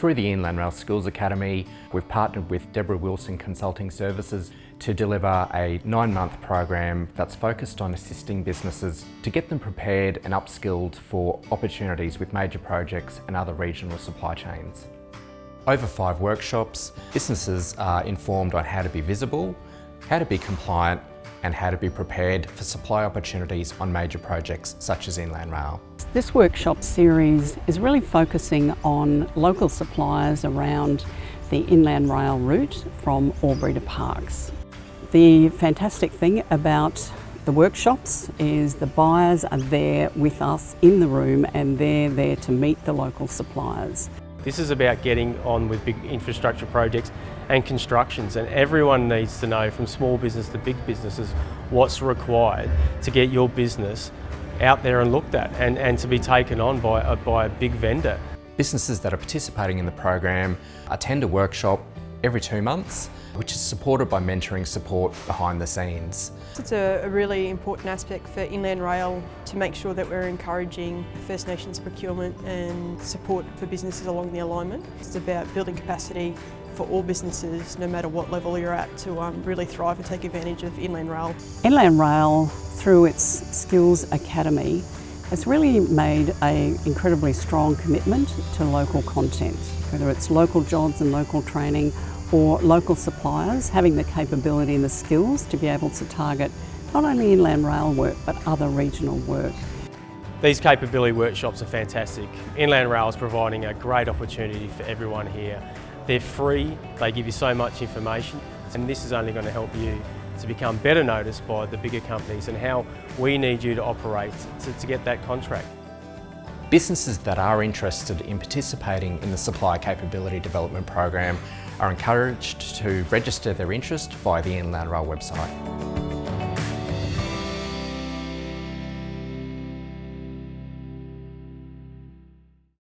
Through the Inland Rail Skills Academy, we've partnered with Deborah Wilson Consulting Services to deliver a 9-month program that's focused on assisting businesses to get them prepared and upskilled for opportunities with major projects and other regional supply chains. Over 5 workshops, businesses are informed on how to be visible, how to be compliant, and how to be prepared for supply opportunities on major projects such as Inland Rail. This workshop series is really focusing on local suppliers around the Inland Rail route from Albury to Parkes. The fantastic thing about the workshops is the buyers are there with us in the room and they're there to meet the local suppliers. This is about getting on with big infrastructure projects and constructions, and everyone needs to know, from small business to big businesses, what's required to get your business out there and looked at and to be taken on by a big vendor. Businesses that are participating in the program attend a workshop every 2 months, which is supported by mentoring support behind the scenes. It's a really important aspect for Inland Rail to make sure that we're encouraging First Nations procurement and support for businesses along the alignment. It's about building capacity for all businesses, no matter what level you're at, to really thrive and take advantage of Inland Rail. Inland Rail, through its Skills Academy, has really made an incredibly strong commitment to local content, whether it's local jobs and local training or local suppliers having the capability and the skills to be able to target not only Inland Rail work but other regional work. These capability workshops are fantastic. Inland Rail is providing a great opportunity for everyone here. They're free, they give you so much information, and this is only going to help you to become better noticed by the bigger companies and how we need you to operate to get that contract. Businesses that are interested in participating in the Supplier Capability Development Program are encouraged to register their interest via the Inland Rail website.